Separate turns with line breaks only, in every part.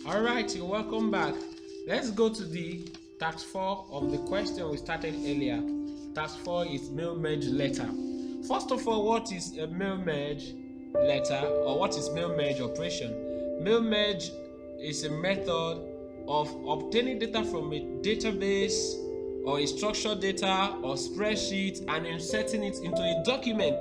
Alright, you're welcome back. Let's go to the task 4 of the question we started earlier. Task 4 is mail merge letter. First of all, what is a mail merge letter, or what is mail merge operation? Mail merge is a method of obtaining data from a database or a structured data or spreadsheet and inserting it into a document.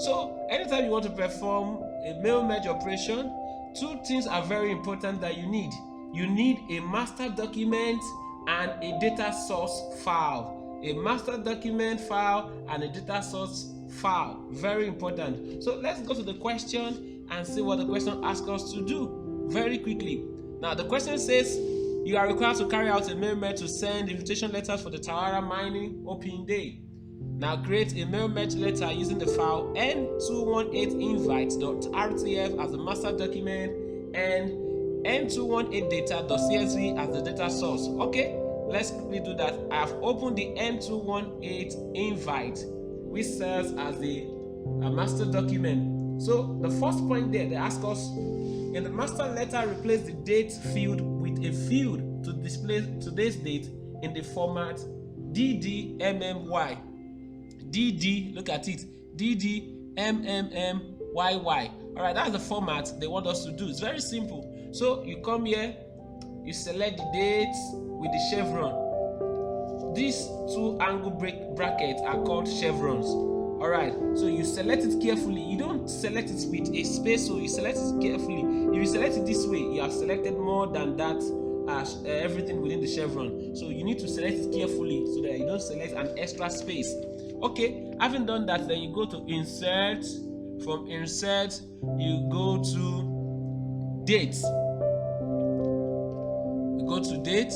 So anytime you want to perform a mail merge operation, two things are very important that you need. You need a master document and a data source file. A master document file and a data source file. Very important. So let's go to the question and see what the question asks us to do very quickly. Now the question says you are required to carry out a mail merge to send invitation letters for the Tawara mining open day. Now create a mail merge letter using the file n218invites.rtf as the master document and n218data.csv as the data source. Okay, let's quickly do that. I have opened the n218 invite, which serves as a master document. So the first point there, they ask us in the master letter, replace the date field with a field to display today's date in the format DDMMY. DD, look at it, DDMMMYY. All right, that's the format they want us to do. It's very simple. So you come here, you select the dates with the chevron. These two angle brackets are called chevrons. All right, so you select it carefully. You don't select it with a space, so you select it carefully. If you select it this way, you have selected more than that everything within the chevron. So you need to select it carefully so that you don't select an extra space. Okay, having done that, then you go to insert. From insert, you go to date. You go to date.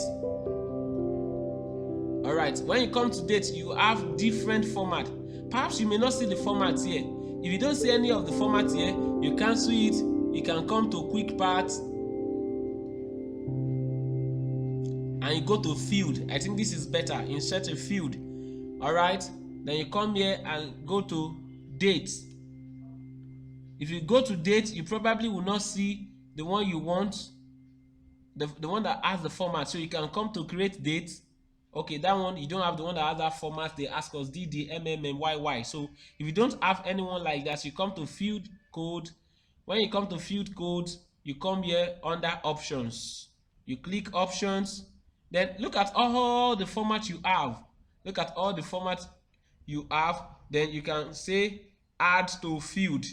All right, when you come to date, you have different format. Perhaps you may not see the format here. If you don't see any of the format here, you cancel it. You can come to quick part and you go to field. I think this is better. Insert a field. All right. Then you come here and go to date. If you go to date, you probably will not see the one you want, the one that has the format. So you can come to create date. Okay, that one, you don't have the one that has that format. They ask us DDMMYY. So if you don't have anyone like that, you come to field code. When you come to field code, you come here under options. You click options. Then look at all the format you have. Look at all the format you have. Then you can say add to field.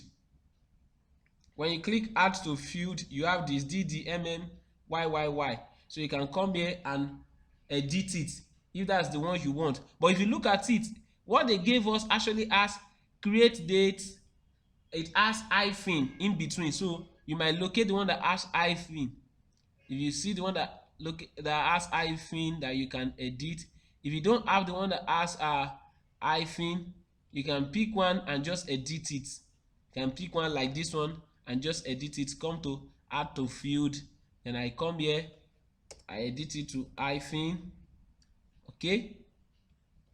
When you click add to field, you have this DDMMYYY. So you can come here and edit it if that's the one you want. But if you look at it, what they gave us actually has create date. It has hyphen in between. So you might locate the one that has hyphen. If you see the one that has hyphen that you can edit. If you don't have the one that has hyphen, you can pick one and just edit it. You can pick one like this one and just edit it. Come to add to field, then I come here, I edit it to hyphen. Okay,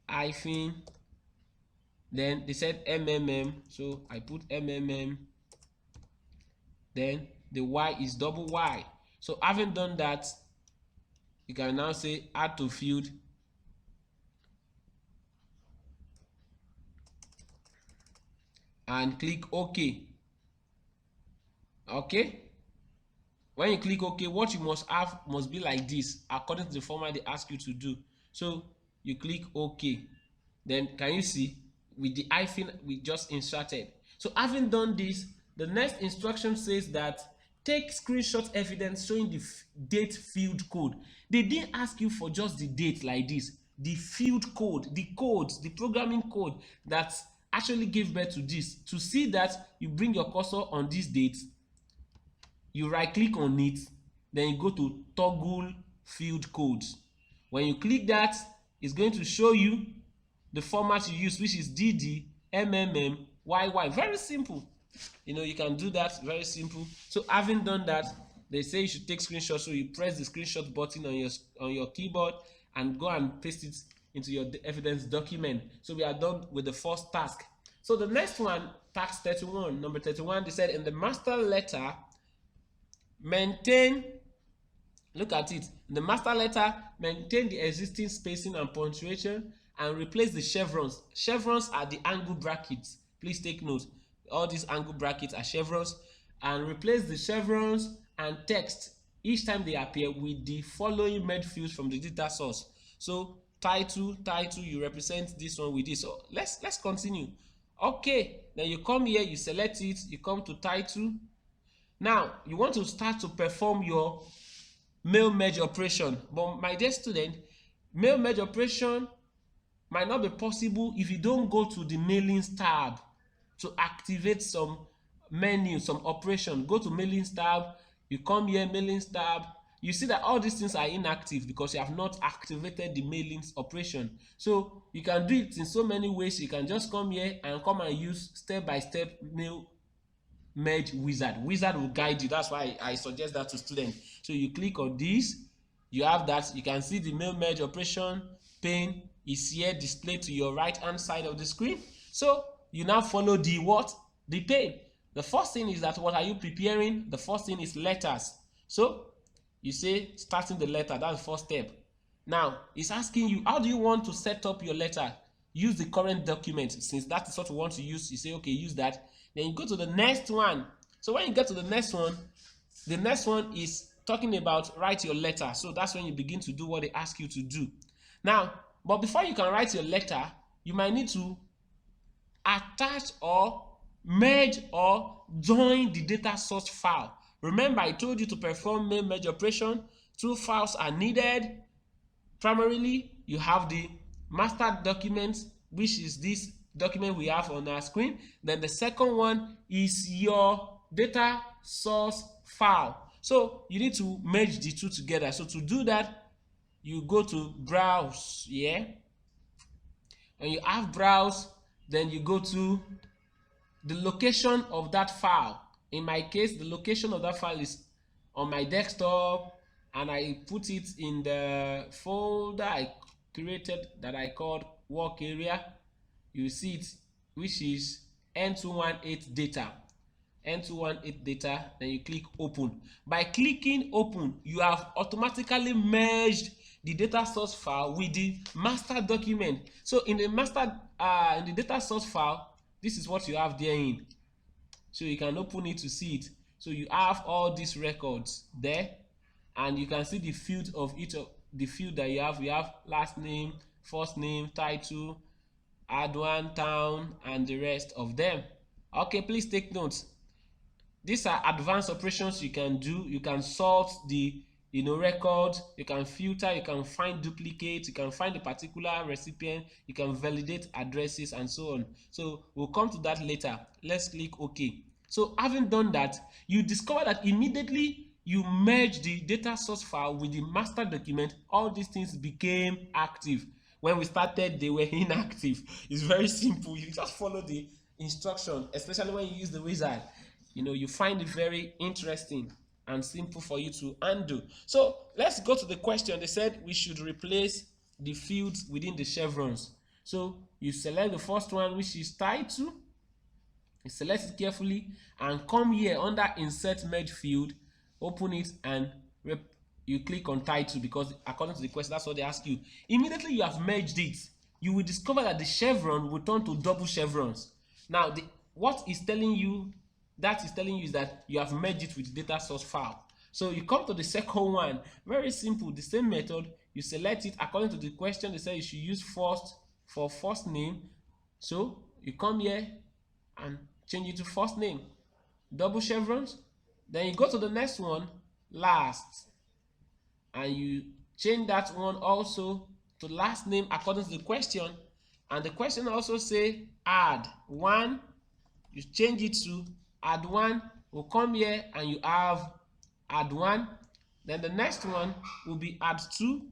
hyphen. Then they said MMM, so I put MMM. Then the Y is double Y. So having done that, you can now say add to field. And click OK. Okay. When you click OK, what you must have must be like this, according to the format they ask you to do. So you click OK. Then can you see with the hyphen we just inserted? So having done this, the next instruction says that take screenshot evidence showing the date field code. They didn't ask you for just the date like this. The field code, the programming code that actually gave birth to this. To see that, you bring your cursor on this date, you right click on it, then you go to toggle field codes. When you click that, it's going to show you the format you use, which is DDMMMYY. Very simple. You know, you can do that, very simple. So having done that, they say you should take screenshots. So you press the screenshot button on your keyboard and go and paste it into your evidence document. So we are done with the first task. So the next one, task 31, number 31, they said in the master letter, maintain Look at it. The master letter, maintain the existing spacing and punctuation and replace the chevrons. Chevrons are the angle brackets. Please take note. All these angle brackets are chevrons. And replace the chevrons and text each time they appear with the following merge fields from the data source. So title, you represent this one with this. So let's continue. Okay, then you come here, you select it, you come to title. Now you want to start to perform your mail merge operation, but my dear student, mail merge operation might not be possible if you don't go to the mailings tab to activate some menu, some operation. Go to mailings tab, you come here, mailings tab, you see that all these things are inactive because you have not activated the mailings operation. So you can do it in so many ways. You can just come here and come and use step-by-step mail merge wizard. Wizard will guide you. That's why I suggest that to students. So you click on this, you have that. You can see the mail merge operation pane is here displayed to your right hand side of the screen. So you now follow the what? The pane. The first thing is that what are you preparing? The first thing is letters. So you say starting the letter. That's the first step. Now it's asking you, how do you want to set up your letter? Use the current document. Since that is what you want to use, you say okay, use that. Then you go to the next one. So when you get to the next one is talking about write your letter. So that's when you begin to do what they ask you to do. Now, but before you can write your letter, you might need to attach or merge or join the data source file. Remember, I told you to perform mail merge operation. Two files are needed. Primarily, you have the master document, which is this document we have on our screen. Then the second one is your data source file. So you need to merge the two together. So to do that, you go to browse here. When you have browse, then you go to the location of that file. In my case, the location of that file is on my desktop, and I put it in the folder I created that I called work area. You see it, which is N218 data. N218 data, then you click open. By clicking open, you have automatically merged the data source file with the master document. So in the in the data source file, this is what you have therein. So you can open it to see it. So you have all these records there, and you can see the field of each of the field that you have. You have last name, first name, title, add one, town, and the rest of them. Okay, please take notes. These are advanced operations you can do. You can sort the records, you can filter, you can find duplicates, you can find a particular recipient, you can validate addresses, and so on. So we'll come to that later. Let's click OK. So having done that, you discover that immediately you merge the data source file with the master document, all these things became active. When we started, they were inactive. It's very simple. You just follow the instruction, especially when you use the wizard. You find it very interesting and simple for you to undo. So let's go to the question. They said we should replace the fields within the chevrons. So you select the first one, which is title. You select it carefully and come here under insert merge field, open it, and you click on title, because according to the question, that's what they ask you. Immediately you have merged it, you will discover that the chevron will turn to double chevrons. Now what is telling you is that you have merged it with the data source file. So you come to the second one, very simple, the same method. You select it according to the question. They say you should use first for first name. So you come here and change it to first name, double chevrons. Then you go to the next one, last, and you change that one also to last name according to the question. And the question also say add one. You change it to add one. Will come here and you have add one. Then the next one will be add two.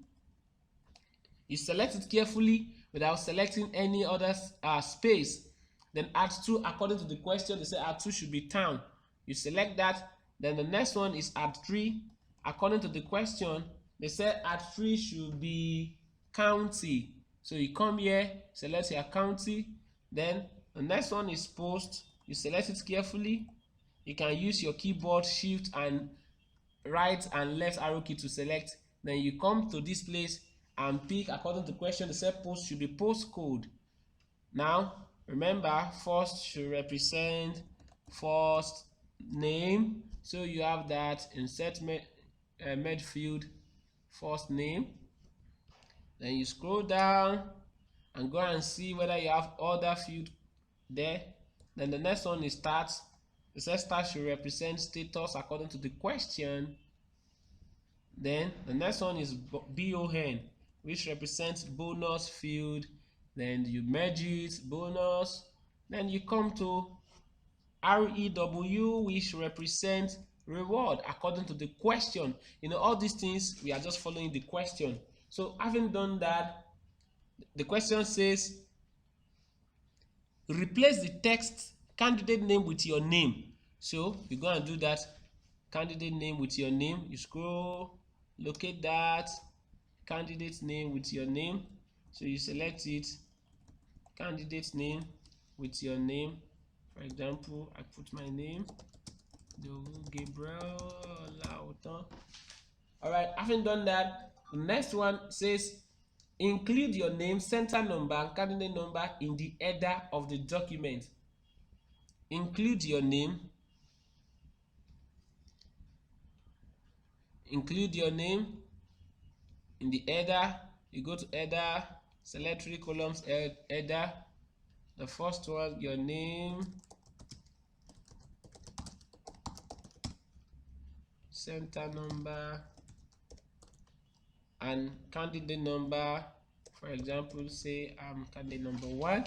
You select it carefully without selecting any other space. Then add two according to the question. They say add two should be town. You select that. Then the next one is add three according to the question. They say add three should be county. So you come here, select your county. Then the next one is post. You select it carefully. You can use your keyboard shift and right and left arrow key to select. Then you come to this place and pick according to the question. The set post should be postcode. Now remember, first should represent first name, so you have that. Insert med field first name. Then you scroll down and go and see whether you have other field there. Then the next one is start. The set start should represent status according to the question. Then the next one is BON, which represents bonus field. Then you merge it, bonus. Then you come to REW, which represents reward according to the question. You know, all these things, we are just following the question. So having done that, the question says replace the text candidate name with your name. So you go and do that. Candidate name with your name. You scroll, locate that candidate name with your name. So you select it, candidate name with your name. For example, I put my name, Gabriel Lauton. All right, having done that, the next one says include your name, center number, and candidate number in the header of the document. Include your name. Include your name in the header. You go to header, select 3 columns, header. The first one, your name, center number, and candidate number. For example, say I'm candidate number 1.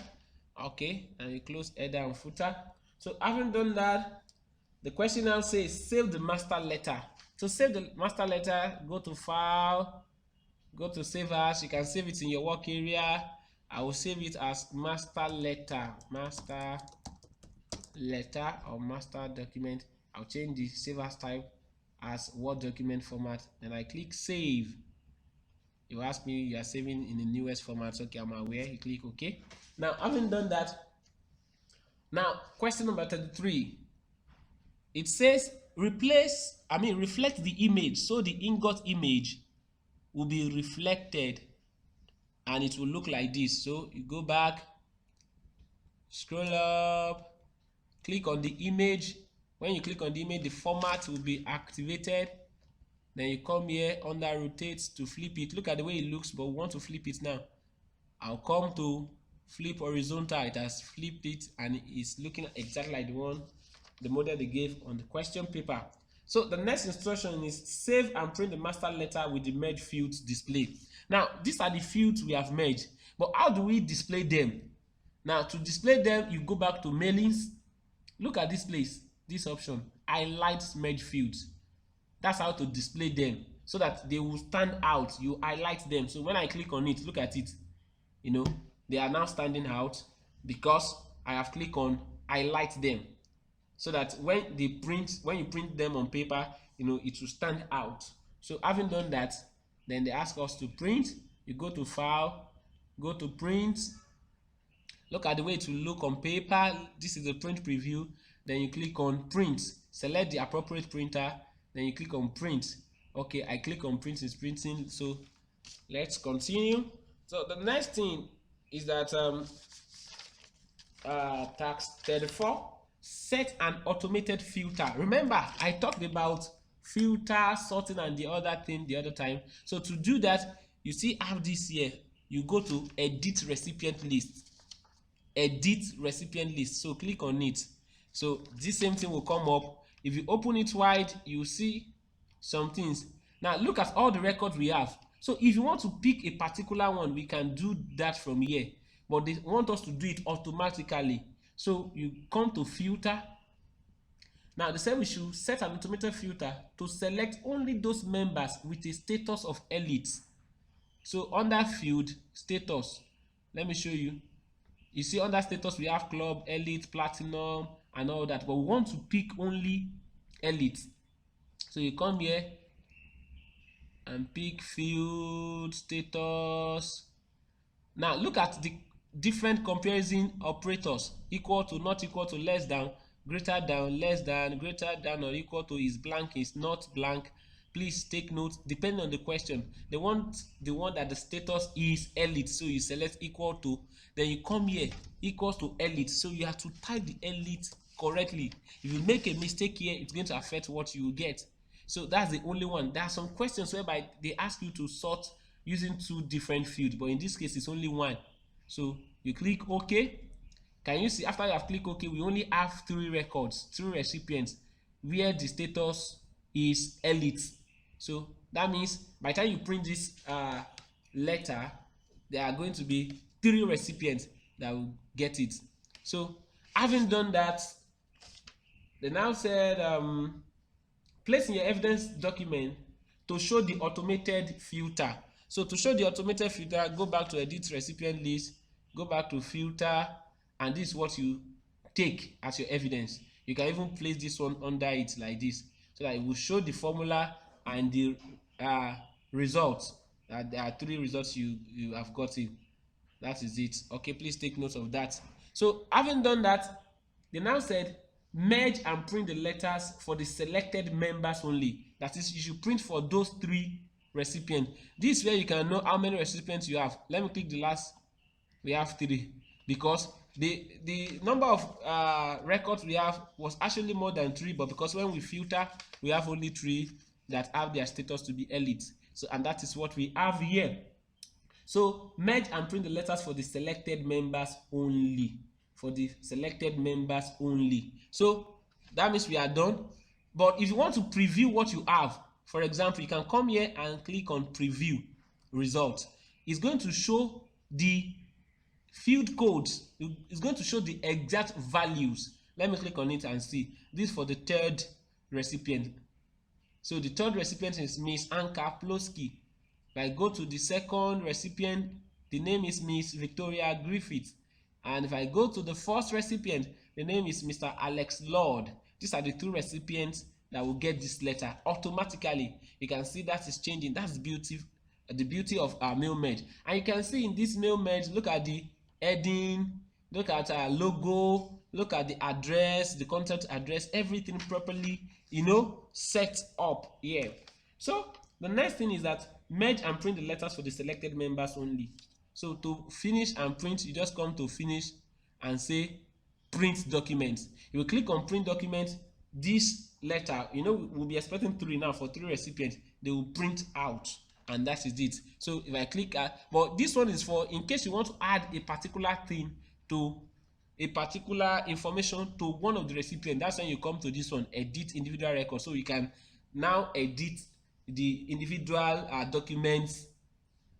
Okay, and you close header and footer. So having done that, the question now says save the master letter. To save the master letter, go to file, go to save as. You can save it in your work area. I will save it as master letter or master document. I'll change the save as type as Word document format. Then I click save. You ask me, you are saving in the newest format. Okay, I'm aware. You click OK. Now, having done that, now question number 33. It says reflect the image, so the ingot image will be reflected and it will look like this. So you go back, scroll up, click on the image. When you click on the image, the format will be activated. Then you come here under rotate to flip it. Look at the way it looks, but we want to flip it now. I'll come to flip horizontal. It has flipped it and it's looking exactly like the model they gave on the question paper. So the next instruction is save and print the master letter with the merge fields displayed. Now these are the fields we have merged, but how do we display them? Now to display them, you go back to mailings. Look at this place, this option, highlight merge fields. That's how to display them so that they will stand out. You highlight them. So when I click on it, look at it, you know, they are now standing out because I have clicked on highlight them, so that when you print them on paper, you know, it will stand out. So having done that, then they ask us to print. You go to file, go to print. Look at the way it will look on paper. This is the print preview. Then you click on print, select the appropriate printer, then you click on print. Okay, I click on print, it's printing. So let's continue. So the next thing is that task 34, set an automated filter. Remember, I talked about filter, sorting, and the other thing the other time. So to do that, you see I have this here. You go to edit recipient list. Edit recipient list. So click on it. So this same thing will come up. If you open it wide, you see some things. Now look at all the records we have. So if you want to pick a particular one, we can do that from here. But they want us to do it automatically. So you come to filter. Now they say we should set an automated filter to select only those members with a status of elite. So under field status, let me show you. You see under status we have club, elite, platinum, and all that, but we want to pick only elite. So you come here and pick field status. Now look at the different comparison operators: equal to, not equal to, less than, greater than, less than, greater than or equal to, is blank, is not blank, Please take note, depending on the question. They want the one that the status is elite, so you select equal to, then you come here equals to elite, so you have to type the elite correctly. If you make a mistake here, it's going to affect what you get. So that's the only one. There are some questions whereby they ask you to sort using two different fields, but in this case it's only one. So you click OK. Can you see after you have clicked OK, we only have 3 records, 3 recipients where the status is elite. So that means by the time you print this letter, there are going to be 3 recipients that will get it. So having done that, they now said place in your evidence document to show the automated filter. So to show the automated filter, go back to edit recipient list, go back to filter, and this is what you take as your evidence. You can even place this one under it like this, so that it will show the formula and the results. There are 3 results you have gotten. That is it. Okay, please take note of that. So having done that, they now said merge and print the letters for the selected members only. That is, you should print for those 3 recipients. This is where you can know how many recipients you have. Let me click the last. We have 3, because the number of records we have was actually more than 3, but because when we filter, we have only 3 that have their status to be elite. So, and that is what we have here. So merge and print the letters for the selected members only. For the selected members only. So that means we are done. But if you want to preview what you have, for example, you can come here and click on preview results. It's going to show the field codes. It's going to show the exact values. Let me click on it and see. This for the 3rd recipient. So the 3rd recipient is Miss Anka Plosky. If I go to the 2nd recipient, the name is Miss Victoria Griffith. And if I go to the 1st recipient, the name is Mr. Alex Lord. These are the 2 recipients that will get this letter automatically. You can see that is changing. That's the beauty of our mail merge. And you can see in this mail merge, look at the heading, look at our logo, look at the address, the contact address, everything properly, set up here. So the next thing is that merge and print the letters for the selected members only. So to finish and print, you just come to finish and say print document. You will click on print document. This letter, we'll be expecting 3 now for 3 recipients. They will print out, and that is it. So if I click but this one is for in case you want to add a particular thing to a particular information to one of the recipients. That's when you come to this one, edit individual record. So you can now edit the individual documents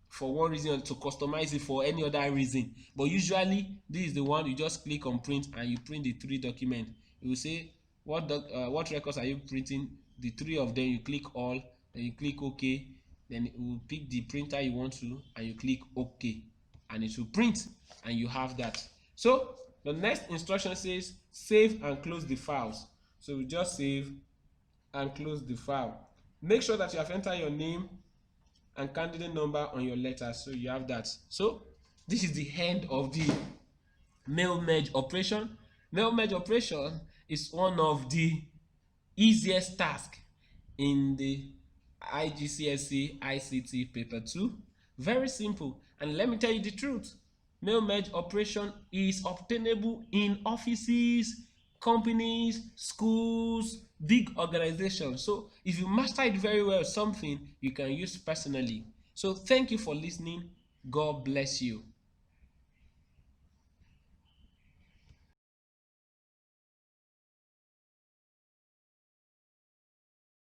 for one reason, or to customize it for any other reason. But usually this is the one you just click on print and you print the 3 documents. You will say what records are you printing, the 3 of them. You click all, then you click OK, then it will pick the printer you want to, and you click OK, and it will print, and you have that. So the next instruction says save and close the files. So we just save and close the file. Make sure that you have entered your name and candidate number on your letter, so you have that. So this is the end of the mail merge operation. Mail merge operation is one of the easiest tasks in the Igcse Ict paper 2. Very simple, and let me tell you the truth, mail merge operation is obtainable in offices, companies, schools, big organizations. So if you master it very well, something you can use personally. So thank you for listening. God bless you.